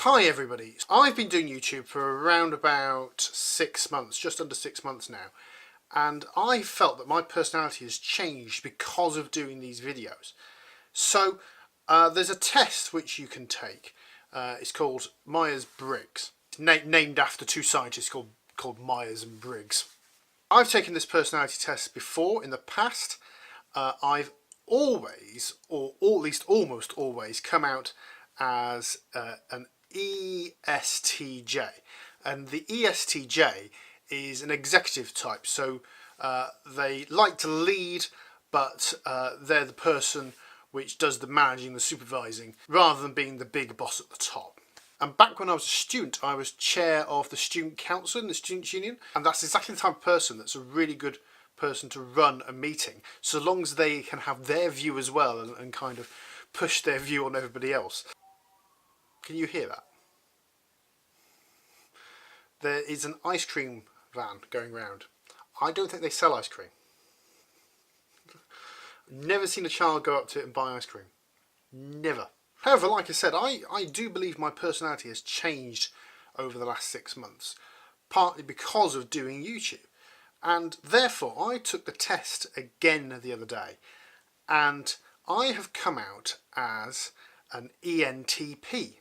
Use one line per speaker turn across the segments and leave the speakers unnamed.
Hi everybody, I've been doing YouTube for around about 6 months, just under 6 months now, and I felt that my personality has changed because of doing these videos. So there's a test which you can take. It's called Myers-Briggs. It's named after two scientists called Myers and Briggs. I've taken this personality test before in the past. I've always, or at least almost always, come out as an ESTJ, and the ESTJ is an executive type, so they like to lead, but they're the person which does the managing, the supervising, rather than being the big boss at the top. And back when I was a student, I was chair of the student council in the students' union, and that's exactly the type of person that's a really good person to run a meeting, so long as they can have their view as well and kind of push their view on everybody else. Can you hear that? There is an ice cream van going round. I don't think they sell ice cream. Never seen a child go up to it and buy ice cream. Never. However, like I said, I do believe my personality has changed over the last 6 months, partly because of doing YouTube. And therefore, I took the test again the other day, and I have come out as an ENTP.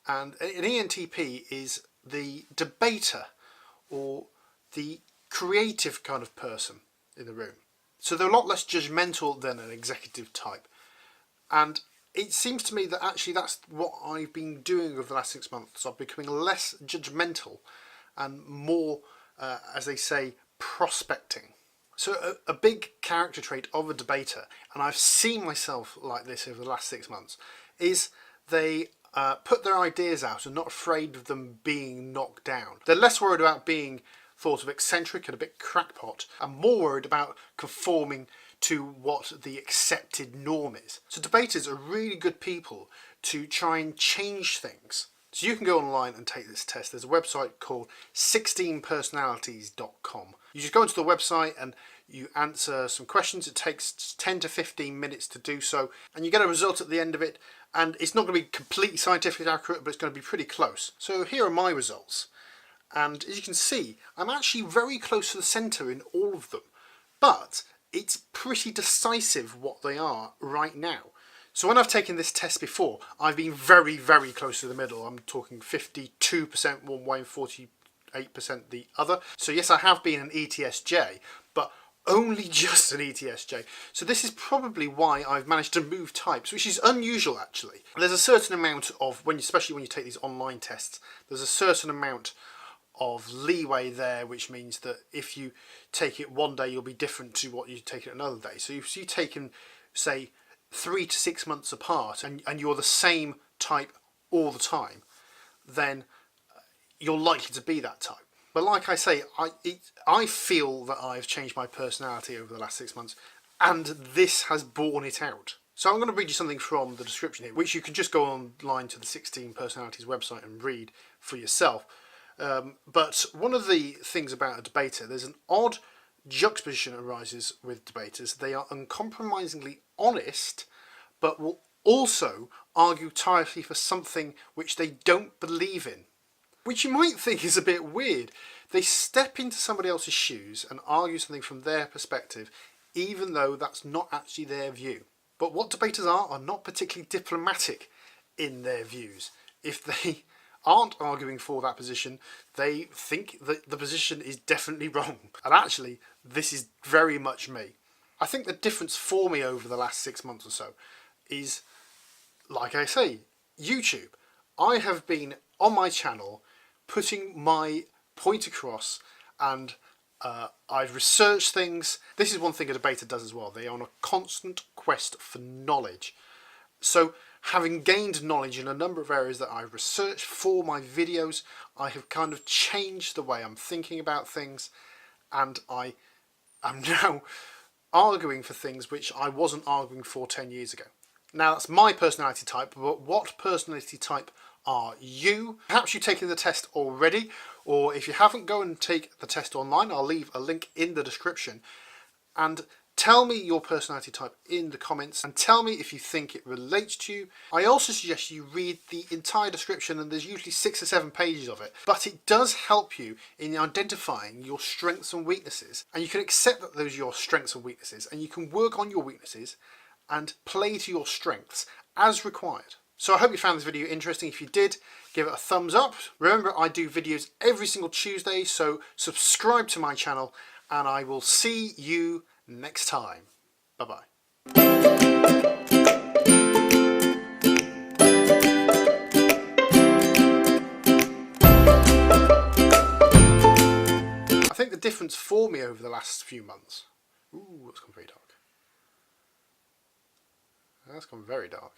And an ENTP is the debater, or the creative kind of person in the room. So they're a lot less judgmental than an executive type. And it seems to me that actually that's what I've been doing over the last 6 months. I'm becoming less judgmental and more, as they say, prospecting. So a big character trait of a debater, and I've seen myself like this over the last 6 months, is they put their ideas out and not afraid of them being knocked down. They're less worried about being thought of eccentric and a bit crackpot, and more worried about conforming to what the accepted norm is. So debaters are really good people to try and change things. So you can go online and take this test. There's a website called 16personalities.com. You just go into the website and you answer some questions. It takes 10 to 15 minutes to do so, and you get a result at the end of it, and it's not going to be completely scientifically accurate, but it's going to be pretty close. So here are my results, and as you can see, I'm actually very close to the centre in all of them, but it's pretty decisive what they are right now. So when I've taken this test before, I've been very, very close to the middle. I'm talking 52% one way and 48% the other. So yes, I have been an ETSJ, but only just an ETSJ. So this is probably why I've managed to move types, which is unusual actually. There's a certain amount of, especially when you take these online tests, there's a certain amount of leeway there, which means that if you take it one day, you'll be different to what you take it another day. So if you take them, say, 3 to 6 months apart, and you're the same type all the time, then you're likely to be that type. But like I say, I feel that I've changed my personality over the last 6 months, and this has borne it out. So I'm going to read you something from the description here, which you can just go online to the 16 Personalities website and read for yourself. But one of the things about a debater, there's an odd juxtaposition arises with debaters. They are uncompromisingly honest, but will also argue tirelessly for something which they don't believe in, which you might think is a bit weird. They step into somebody else's shoes and argue something from their perspective, even though that's not actually their view. But what debaters are not particularly diplomatic in their views. If they aren't arguing for that position, they think that the position is definitely wrong. And actually, this is very much me. I think the difference for me over the last 6 months or so is, like I say, YouTube. I have been on my channel putting my point across, and I've researched things. This is one thing a debater does as well. They are on a constant quest for knowledge. So having gained knowledge in a number of areas that I've researched for my videos, I have kind of changed the way I'm thinking about things, and I am now arguing for things which I wasn't arguing for 10 years ago. Now that's my personality type, but what personality type are you? Perhaps you've taken the test already, or if you haven't, go and take the test online. I'll leave a link in the description. And Tell me your personality type in the comments and tell me if you think it relates to you. I also suggest you read the entire description, and there's usually 6 or 7 pages of it, but it does help you in identifying your strengths and weaknesses, and you can accept that those are your strengths and weaknesses, and you can work on your weaknesses and play to your strengths as required. So I hope you found this video interesting. If you did, give it a thumbs up. Remember, I do videos every single Tuesday, so subscribe to my channel, and I will see you next time. Bye-bye. I think the difference for me over the last few months... Ooh, that's gone very dark. That's gone very dark.